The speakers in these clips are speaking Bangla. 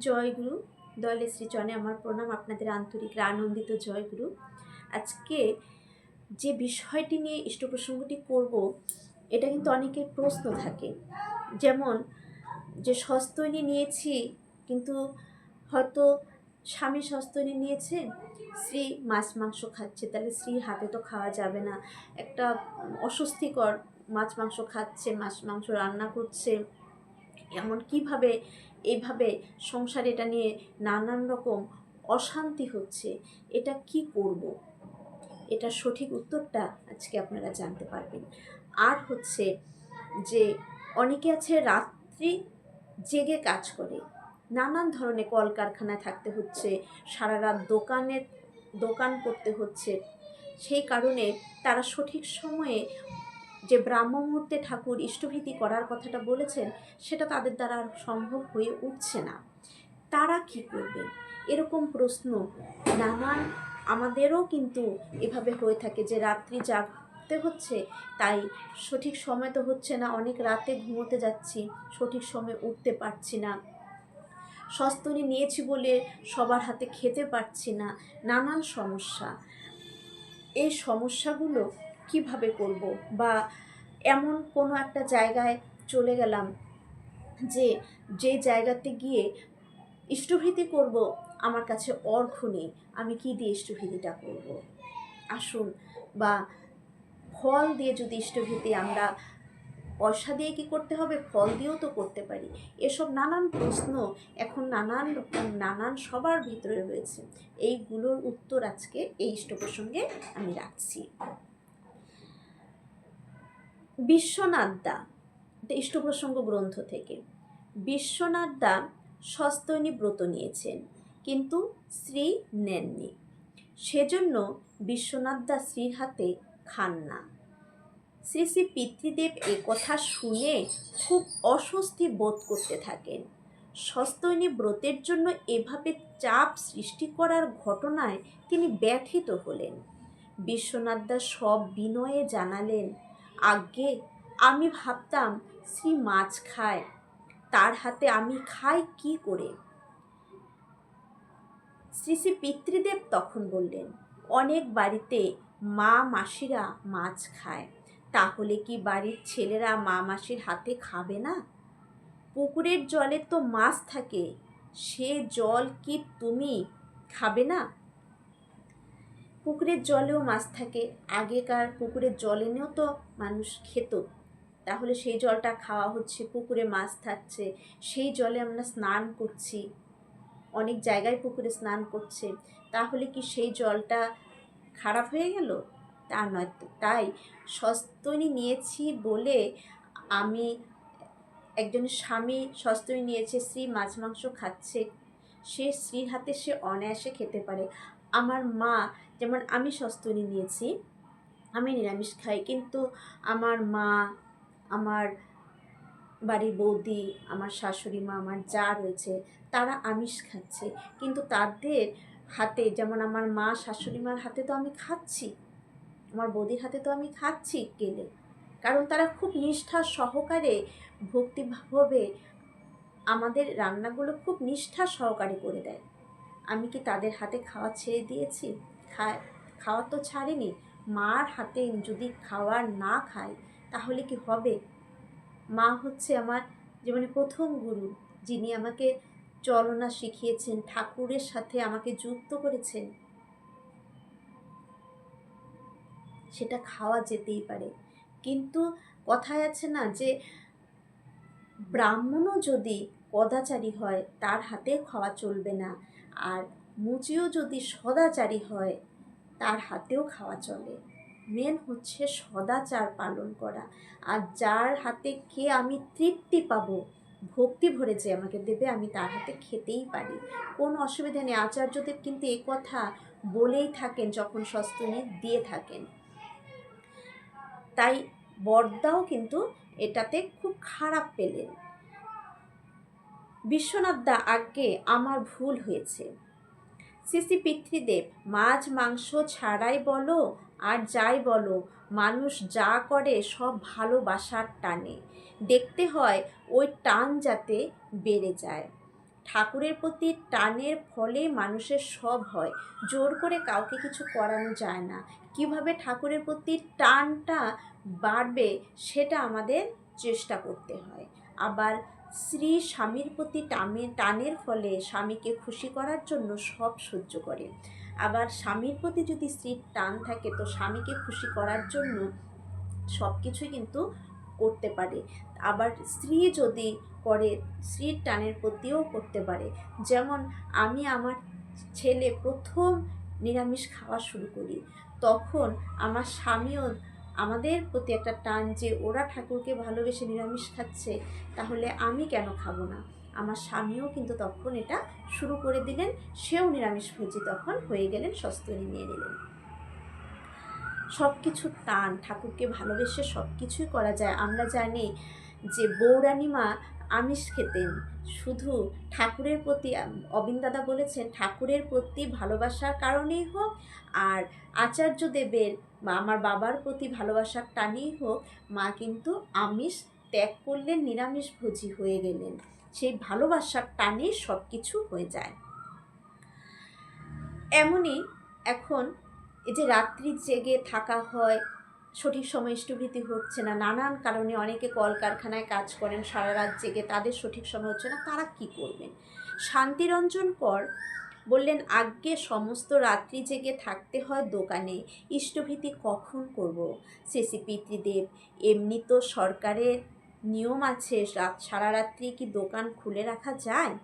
জয়গুরু দয়ালে শ্রীচরণে আমার প্রণাম, আপনাদের আন্তরিক আনন্দিত জয়গুরু। আজকে যে বিষয়টি নিয়ে ইষ্ট প্রসঙ্গটি করব, এটা কিন্তু অনেকের প্রশ্ন থাকে। যেমন যে সস্তনী নিয়েছি, কিন্তু হয়তো স্বামী সস্তনী নিয়েছে, স্ত্রী মাছ মাংস খাচ্ছে, তাহলে স্ত্রীর হাতে তো খাওয়া যাবে না। একটা অস্বস্তিকর, মাছ মাংস খাচ্ছে, মাছ মাংস রান্না করছে, এমন কিভাবে এইভাবে সংসার, এটা নিয়ে নানান রকম অশান্তি হচ্ছে, এটা কি করব? এটা সঠিক উত্তরটা আজকে আপনারা জানতে পারবেন। আর হচ্ছে যে অনেকে আছে রাত্রি জেগে কাজ করে, নানান ধরনের কলকারখানায় থাকতে হচ্ছে, সারা রাত দোকান করতে হচ্ছে, সেই কারণে তারা সঠিক সময়ে যে ব্রাহ্ম মুহূর্তে ঠাকুর ইষ্টভীতি করার কথাটা বলেছেন, সেটা তাদের দ্বারা আর সম্ভব হয়ে উঠছে না। তারা কি করবে? এরকম প্রশ্ন নানান আমাদেরও কিন্তু এভাবে হয়ে থাকে, যে রাত্রি জাগতে হচ্ছে, তাই সঠিক সময় তো হচ্ছে না, অনেক রাতে ঘুমোতে যাচ্ছি, সঠিক সময় উঠতে পারছি না, সস্তনী নিয়েছি বলে সবার হাতে খেতে পারছি না, নানান সমস্যা। এই সমস্যাগুলো কিভাবে করব? বা এমন কোনো একটা জায়গায় চলে গেলাম যে জায়গাতে গিয়ে ইষ্টভীতি করব, আমার কাছে অর্ঘ্য নেই, আমি কি দিয়ে ইষ্টভীতিটা করব? আসুন, বা ফল দিয়ে যদি ইষ্টভীতি, আমরা পয়সা দিয়ে কি করতে হবে, ফল দিয়েও তো করতে পারি। এসব নানান প্রশ্ন এখন নানান সবার ভিতরে রয়েছে। এইগুলোর উত্তর আজকে এই ইষ্ট প্রসঙ্গে আমি রাখছি। বিশ্বনাথ দা, ইষ্ট প্রসঙ্গ গ্রন্থ থেকে, বিশ্বনাথ দা সস্তনী ব্রত নিয়েছেন, কিন্তু স্ত্রী নেননি, সেজন্য বিশ্বনাথ দা স্ত্রীর হাতে খান না। শ্রী শ্রী পিতৃদেব কথা শুনে খুব অস্বস্তি বোধ করতে থাকেন। সস্তনী ব্রতের জন্য এভাবে চাপ সৃষ্টি করার ঘটনায় তিনি ব্যথিত হলেন। বিশ্বনাথ দা সব বিনয়ে জানালেন, আজ্ঞে, আমি ভাবতাম শ্রী মাছ খায়, তার হাতে আমি খাই কি করে? শ্রী শ্রী পিতৃদেব তখন বললেন, অনেক বাড়িতে মা মাসিরা মাছ খায়, তাহলে কি বাড়ির ছেলেরা মা মাসির হাতে খাবে না? পুকুরের জলে তো মাছ থাকে, সে জল কি তুমি খাবে না? পুকুরের জলেও মাছ থাকে, আগেকার পুকুরের জল এনেও তো মানুষ খেত, তাহলে সেই জলটা খাওয়া হচ্ছে, পুকুরে মাছ থাকছে, সেই জলে আমরা স্নান করছি, অনেক জায়গায় পুকুরে স্নান করছে, তাহলে কি সেই জলটা খারাপ হয়ে গেল? তা নয় তো। তাই সস্তনী নিয়েছি বলে, আমি একজনের স্বামী সস্তনী নিয়েছে, স্ত্রী মাছ মাংস খাচ্ছে, সে স্ত্রীর হাতে সে অনায়াসে খেতে পারে। আমার মা, যেমন আমি সস্তনী নিয়েছি, আমি নিরামিষ খাই, কিন্তু আমার মা, আমার বাড়ির বৌদি, আমার শাশুড়ি মা, আমার যা রয়েছে, তারা আমিষ খাচ্ছে, কিন্তু তাদের হাতে, যেমন আমার মা শাশুড়ি মার হাতে তো আমি খাচ্ছি, আমার বৌদির হাতে তো আমি খাচ্ছি গেলে, কারণ তারা খুব নিষ্ঠা সহকারে, ভক্তিভাবে আমাদের রান্নাগুলো খুব নিষ্ঠা সহকারে করে দেয়। আমি কি তাদের হাতে খাওয়া ছেড়ে দিয়েছি? খাওয়া তো ছাড়িনি। মার হাতে যদি খাওয়ার না খাই, তাহলে কি হবে? মা হচ্ছে আমার জীবনে প্রথম গুরু, যিনি আমাকে চলনা শিখিয়েছেন, ঠাকুরের সাথে আমাকে যুক্ত করেছেন, সেটা খাওয়া যেতেই পারে। কিন্তু কথায় আছে না, যে ব্রাহ্মণও যদি কদাচারী হয়, তার হাতেও খাওয়া চলবে না, আর মুচিও যদি সদাচারী হয়, তার হাতেও খাওয়া চলে। মেন হচ্ছে সদাচার পালন করা, আর যার হাতে খেয়ে আমি তৃপ্তি পাবো, ভক্তি ভরে যে আমাকে দেবে, আমি তার হাতে খেতেই পারি, কোনো অসুবিধা নেই। আচার্যদেব কিন্তু এই কথা বলেই থাকেন যখন সস্তনী দিয়ে থাকেন। তাই বরদাও কিন্তু এটাতে খুব খারাপ পেলেন। বিশ্বনাথ দা, আজ্ঞে, আমার ভুল হয়েছে। শ্রী শ্রী পিতৃদেব, মাছ মাংস ছাড়াই বলো আর যাই বলো, মানুষ যা করে সব ভালোবাসার টানে, দেখতে হয় ওই টান যাতে বেড়ে যায়। ঠাকুরের প্রতি টানের ফলে মানুষের সব হয়, জোর করে কাউকে কিছু করানো যায় না। কিভাবে ঠাকুরের প্রতি টানটা বাড়বে সেটা আমাদের চেষ্টা করতে হয়। আবার স্ত্রী স্বামীর প্রতি টানের ফলে স্বামীকে খুশি করার জন্য সব সহ্য করে। আবার স্বামীর প্রতি যদি স্ত্রীর টান থাকে তো স্বামীকে খুশি করার জন্য সব কিছুই কিন্তু করতে পারে। আবার স্ত্রী যদি করে, স্ত্রীর টানের প্রতিও করতে পারে। যেমন আমি আমার ছেলে প্রথম নিরামিষ খাওয়া শুরু করি, তখন আমার স্বামীও আমাদের প্রতি একটা টান যে ওরা ঠাকুরকে ভালোবেসে নিরামিষ খাচ্ছে, তাহলে আমি কেন খাবো না। আমার স্বামীও কিন্তু তখন এটা শুরু করে দিলেন, সেও নিরামিষভোজী তখন হয়ে গেলেন, সস্তনী নিয়ে নিলেন। সব কিছুর টান, ঠাকুরকে ভালোবেসে সব কিছুই করা যায়। আমরা জানি যে বৌরানী মা আমিষ খেতেন, শুধু ঠাকুরের প্রতি, অবিন দাদা বলেছেন ঠাকুরের প্রতি ভালোবাসার কারণেই হোক আর আচার্য দেবের বা আমার বাবার প্রতি ভালোবাসার টানেই হোক, মা কিন্তু আমিষ ত্যাগ করলেন, নিরামিষভোজী হয়ে গেলেন। সেই ভালোবাসার টানেই সব কিছু হয়ে যায়। এমনই এখন এই যে রাত্রি জেগে থাকা হয়, সঠিক সময় ইষ্টভৃতি হচ্ছে না, নানান কারণে অনেকে কলকারখানায় কাজ করেন সারা রাত জেগে, তাদের সঠিক সময় হচ্ছে না, তারা কি করবেন? শান্তিরঞ্জন কর বললেন, আগে সমস্ত রাত্রি জেগে থাকতে হয় দোকানে, ইষ্টভৃতি কখন করব? শ্রী পিতৃদেব, এমনি তো সরকারের নিয়ম আছে, সারা রাত্রি কি দোকান খুলে রাখা যায়?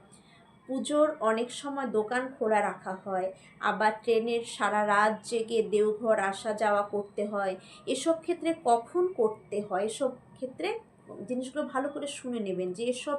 পুজোর অনেক সময় দোকান খোলা রাখা হয়, আবার ট্রেনের সারা রাত জেগে দেওঘর আসা যাওয়া করতে হয়। এসব ক্ষেত্রে কখন করতে হয়? এসব ক্ষেত্রে জিনিসগুলো ভালো করে শুনে নেবেন যে এসব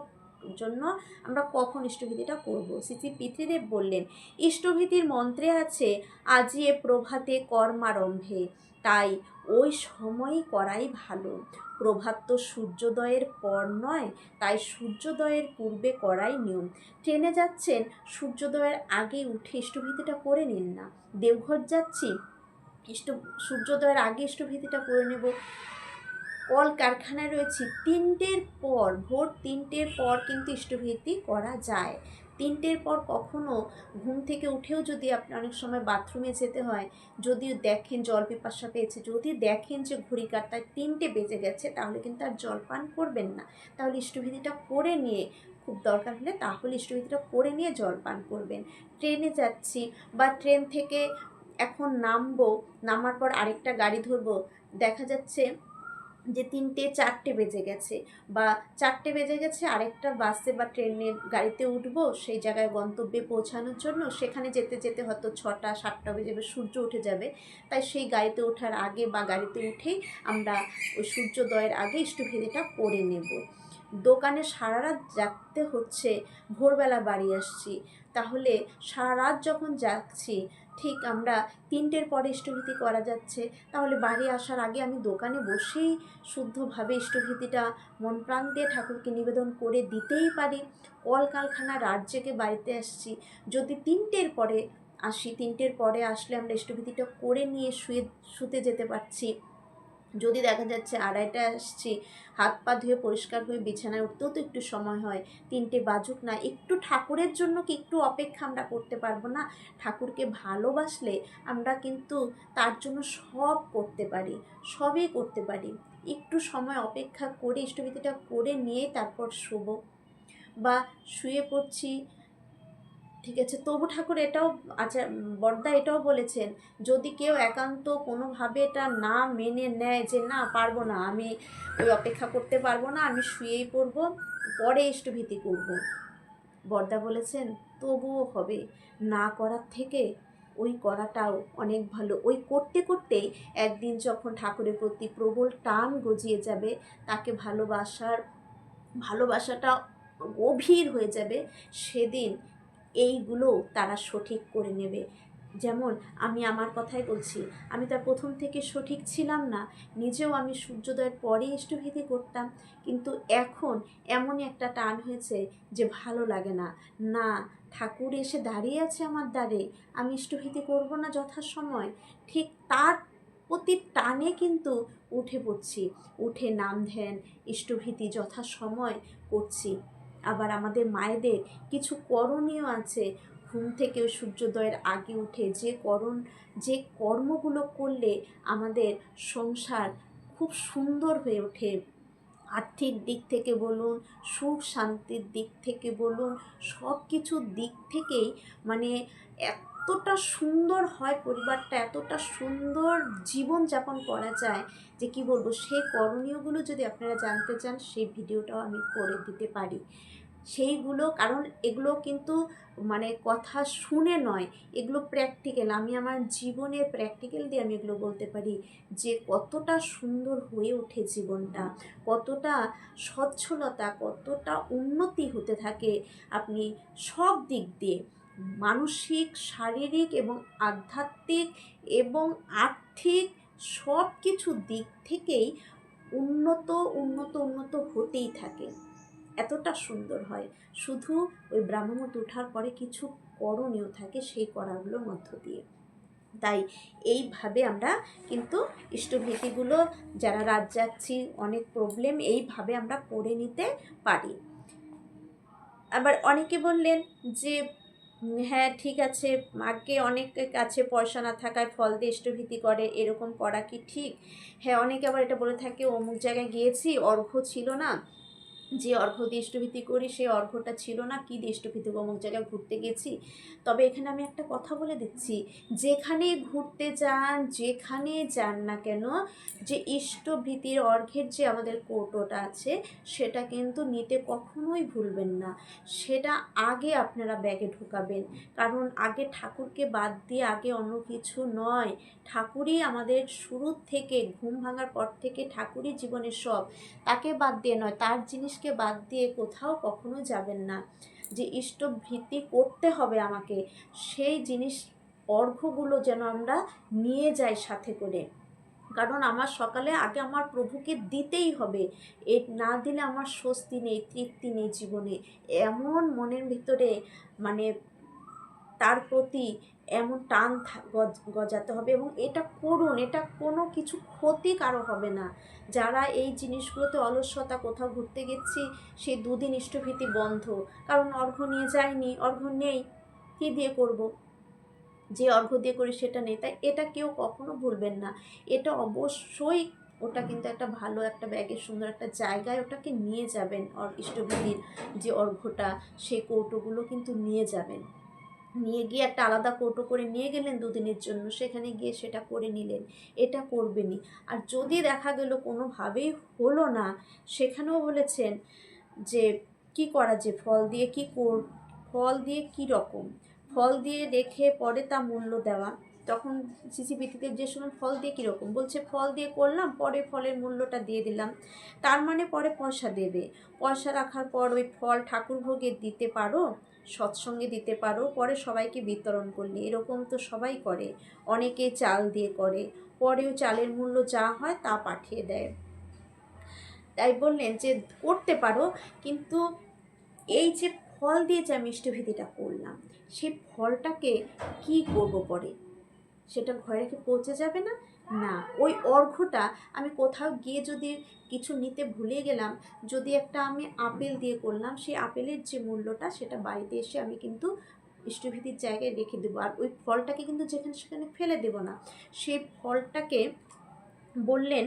জন্য আমরা কখন ইষ্টভীতিটা করব। শ্রী পিতৃদেব বললেন, ইষ্টভীতির মন্ত্রে আছে, আজিয়ে প্রভাতে কর্মারম্ভে, তাই ওই সময়ই করাই ভালো। প্রভাত তো সূর্যোদয়ের পর নয়, তাই সূর্যোদয়ের পূর্বে করাই নিয়ম। ট্রেনে যাচ্ছেন, সূর্যোদয়ের আগে উঠে ইষ্টভীতিটা করে নিন না। দেওঘর যাচ্ছি, সূর্যোদয়ের আগে ইষ্টভীতিটা করে নেব। কলকারখানায় রয়েছি, ভোর 3টের পর কিন্তু ইষ্টভীতি করা যায়। 3টের পর কখনো ঘুম থেকে উঠেও যদি আপনি অনেক সময় বাথরুমে যেতে হয়, যদি দেখেন জল পিপাসা পেয়েছে, যদি দেখেন যে ঘড়ি কাঁটায় 3টে বেজে গেছে, তাহলে কিন্তু আর জল পান করবেন না। তাহলে ইষ্টভীতিটা করে নিয়ে, খুব দরকার হলে তাহলে ইষ্টভীতিটা করে নিয়ে জল পান করবেন। ট্রেনে যাচ্ছি বা ট্রেন থেকে এখন নামার পর আরেকটা গাড়ি ধরবো, দেখা যাচ্ছে যে 3টে 4টে বেজে গেছে বা 4টে বেজে গেছে, আরেকটা বাসে বা ট্রেনে গাড়িতে উঠবো সেই জায়গায় গন্তব্যে পৌঁছানোর জন্য, সেখানে যেতে যেতে হয়তো 6টা 7টা বেজে যাবে, সূর্য উঠে যাবে। তাই সেই গাড়িতে ওঠার আগে বা গাড়িতে উঠেই আমরা ওই সূর্যোদয়ের আগে ইষ্টভীতিটা করে নেব। দোকানে সারা রাত জাগতে হচ্ছে, ভোরবেলা বাড়ি আসছি, তাহলে সারা রাত যখন জাগছি, ঠিক আমরা 3টের পরে ইষ্টভীতি করা যাচ্ছে, তাহলে বাড়ি আসার আগে আমি দোকানে বসেই শুদ্ধভাবে ইষ্টভীতিটা মন প্রাণ দিয়ে ঠাকুরকে নিবেদন করে দিতেই পারি। কলকারখানা রাত জেগে বাড়িতে আসছি, যদি 3টের পরে আসি, 3টের পরে আসলে আমরা ইষ্টভীতিটা করে নিয়ে শুতে যেতে পারছি। যদি দেখা যাচ্ছে 2:30টায় আসছি, হাত পা ধুয়ে পরিষ্কার হয়ে বিছানায় উঠতেও তো একটু সময় হয়, 3টে বাজুক না, একটু ঠাকুরের জন্য কি একটু অপেক্ষা আমরা করতে পারবো না? ঠাকুরকে ভালোবাসলে আমরা কিন্তু তার জন্য সব করতে পারি, সবই করতে পারি। একটু সময় অপেক্ষা করে ইষ্টভীতিটা করে নিয়ে তারপর শোবো বা শুয়ে পড়ছি, ঠিক আছে। তবু ঠাকুর এটাও, আচ্ছা, বড়দা এটাও বলেছেন, যদি কেউ একান্ত কোনোভাবে এটা না মেনে নেয় যে না পারবো না, আমি ওই অপেক্ষা করতে পারবো না, আমি শুয়েই পড়বো, পরে ইষ্টভীতি করব, বড়দা বলেছেন তবুও হবে। না করার থেকে ওই করাটাও অনেক ভালো। ওই করতে করতেই একদিন যখন ঠাকুরের প্রতি প্রবল টান গজিয়ে যাবে, তাকে ভালোবাসাটা গভীর হয়ে যাবে, সেদিন এইগুলো তারা সঠিক করে নেবে। যেমন আমি আমার কথাই বলছি, আমি তার প্রথম থেকে সঠিক ছিলাম না, নিজেও আমি সূর্যোদয়ের পরে ইষ্টভীতি করতাম, কিন্তু এখন এমনই একটা টান হয়েছে যে ভালো লাগে না, না ঠাকুর এসে দাঁড়িয়ে আছে আমার দ্বারে, আমি ইষ্টভীতি করব না যথাসময়, ঠিক তার প্রতি টানে কিন্তু উঠে পড়ছি, উঠে নাম ধ্যান ইষ্টভীতি যথাসময় করছি। আবার আমাদের মায়েদের কিছু করণীয় আছে। ঘুম থেকে সূর্যোদয়ের আগে উঠে যে কর্মগুলো করলে আমাদের সংসার খুব সুন্দর হয়ে ওঠে, আর্থিক দিক থেকে বলুন, সুখ শান্তির দিক থেকে বলুন, সব কিছুর দিক থেকেই মানে এতটা সুন্দর হয় পরিবারটা, এতটা সুন্দর জীবনযাপন করা যায় যে কি বলবো। সেই করণীয়গুলো যদি আপনারা জানতে চান, সেই ভিডিওটাও আমি করে দিতে পারি। সেইগুলো, কারণ এগুলো কিন্তু মানে কথা শুনে নয়, এগুলো প্র্যাকটিক্যাল। আমি আমার জীবনের প্র্যাকটিক্যাল দিয়ে আমি এগুলো বলতে পারি যে কতটা সুন্দর হয়ে ওঠে জীবনটা, কতটা সচ্ছলতা, কতটা উন্নতি হতে থাকে আপনি সব দিক দিয়ে, মানসিক, শারীরিক এবং আধ্যাত্মিক এবং আর্থিক সব কিছু দিক থেকেই উন্নত উন্নত উন্নত হতেই থাকে। এতটা সুন্দর হয়। শুধু ওই ব্রাহ্মমুহূর্ত ওঠার পরে কিছু করণীয় থাকে, সেই করাগুলোর মধ্য দিয়ে। তাই এইভাবে আমরা কিন্তু ইষ্টভীতিগুলো, যারা রাত যাচ্ছি, অনেক প্রবলেম, এইভাবে আমরা করে নিতে পারি। আবার অনেকে বললেন যে হ্যাঁ ঠিক আছে, আগে অনেকের কাছে পয়সা না থাকায় ফল দিয়ে ইষ্টভীতি করে, এরকম করা কি ঠিক? হ্যাঁ, অনেকে আবার এটা বলে থাকে অমুক জায়গায় গিয়েছি, অর্ঘ্য ছিল না, যে অর্ঘ্য দিয়ে ইষ্টভীতি করি সেই অর্ঘ্যটা ছিল না, কী দিয়ে ইষ্টভীতি অমুক জায়গায় ঘুরতে গেছি। তবে এখানে আমি একটা কথা বলে দিচ্ছি, যেখানে ঘুরতে যান, যেখানে যান না কেন, যে ইষ্টভীতির অর্ঘ্যের যে আমাদের কৌটোটা আছে, সেটা কিন্তু নিতে কখনোই ভুলবেন না। সেটা আগে আপনারা ব্যাগে ঢোকাবেন, কারণ আগে ঠাকুরকে বাদ দিয়ে আগে অন্য কিছু নয়। ঠাকুরই আমাদের শুরু থেকে, ঘুম ভাঙার পর থেকে ঠাকুরই জীবনের সব, তাকে বাদ দিয়ে নয়, তার জিনিসকে বাদ দিয়ে কোথাও কখনো যাবেন না। যে ইষ্টভীতি করতে হবে আমাকে, সেই জিনিস অর্ঘ্যগুলো যেন আমরা নিয়ে যাই সাথে করে, কারণ আমার সকালে আগে আমার প্রভুকে দিতেই হবে। এ না দিলে আমার স্বস্তি নেই, তৃপ্তি নেই জীবনে। এমন মনের ভিতরে মানে তার প্রতি এমন টান গজাতে হবে, এবং এটা করুন, এটা কোনো কিছু ক্ষতি কারো হবে না। যারা এই জিনিসগুলোতে অলসতা, কোথাও ঘুরতে গেছি সেই দুদিন ইষ্টভীতি বন্ধ, কারণ অর্ঘ্য নিয়ে যায়নি, অর্ঘ্য নেই, কী দিয়ে করব, যে অর্ঘ্য দিয়ে করি সেটা নেই। তাই এটা কেউ কখনো ভুলবেন না। এটা অবশ্যই, ওটা কিন্তু একটা ভালো একটা ব্যাগের সুন্দর একটা জায়গায় ওটাকে নিয়ে যাবেন। ইষ্টভীতির যে অর্ঘ্যটা, সেই কৌটোগুলো কিন্তু নিয়ে যাবেন, নিয়ে গিয়ে একটা আলাদা কৌটো করে নিয়ে গেলেন দুদিনের জন্য, সেখানে গিয়ে সেটা করে নিলেন, এটা করবেনই। আর যদি দেখা গেল কোনোভাবেই হলো না, সেখানেও বলেছেন যে কি করা, যে ফল দিয়ে ফল দিয়ে কী রকম, ফল দিয়ে রেখে পরে তা মূল্য দেওয়া। তখন সিসিপিটিতে যে সময় ফল দিয়ে কীরকম বলছে, ফল দিয়ে করলাম, পরে ফলের মূল্যটা দিয়ে দিলাম, তার মানে পরে পয়সা দেবে। পয়সা রাখার পর ওই ফল ঠাকুর ভোগে দিতে পারো, সৎসঙ্গে দিতে পারো, পরে সবাইকে বিতরণ করলে। এরকম তো সবাই করে, অনেকে চাল দিয়ে করে, পরেও চালের মূল্য যা হয় তা পাঠিয়ে দেয়। তাই বললেন যে করতে পারো, কিন্তু এই যে ফল দিয়ে যে আমি ইষ্টভীতিটা করলাম, সেই ফলটাকে কি করব পরে, সেটা ঘরে রেখে পচে যাবে না? না, ওই অর্ঘ্যটা আমি কোথাও গিয়ে যদি কিছু নিতে ভুলে গেলাম, যদি একটা আমি আপেল দিয়ে করলাম, সেই আপেলের যে মূল্যটা, সেটা বাড়িতে এসে আমি কিন্তু ইষ্টভীতির জায়গায় রেখে দেবো। আর ওই ফলটাকে কিন্তু যেখানে সেখানে ফেলে দেবো না। সেই ফলটাকে বললেন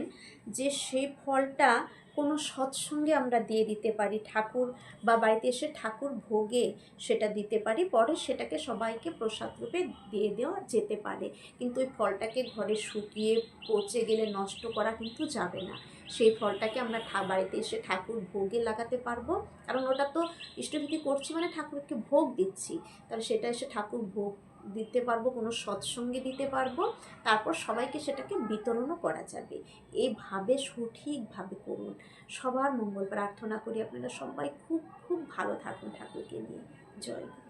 যে সেই ফলটা কোনো সৎসঙ্গে আমরা দিয়ে দিতে পারি, ঠাকুর বা বাড়িতে এসে ঠাকুর ভোগে সেটা দিতে পারি, পরে সেটাকে সবাইকে প্রসাদ রূপে দিয়ে দেওয়া যেতে পারে। কিন্তু ওই ফলটাকে ঘরে শুকিয়ে পচে গেলে নষ্ট করা কিন্তু যাবে না। সেই ফলটাকে আমরা বাড়িতে এসে ঠাকুর ভোগে লাগাতে পারবো, কারণ ওটা তো ইষ্টভীতি করছি মানে ঠাকুরকে ভোগ দিচ্ছি, তাহলে সেটা এসে ঠাকুর ভোগ দিতে পারবো, কোনো সৎসঙ্গে দিতে পারবো, তারপর সবাইকে সেটাকে বিতরণও করা যাবে। এইভাবে সঠিকভাবে করুন। সবার মঙ্গল প্রার্থনা করি। আপনারা সবাই খুব খুব ভালো থাকুন ঠাকুরকে নিয়ে। জয় গুরু।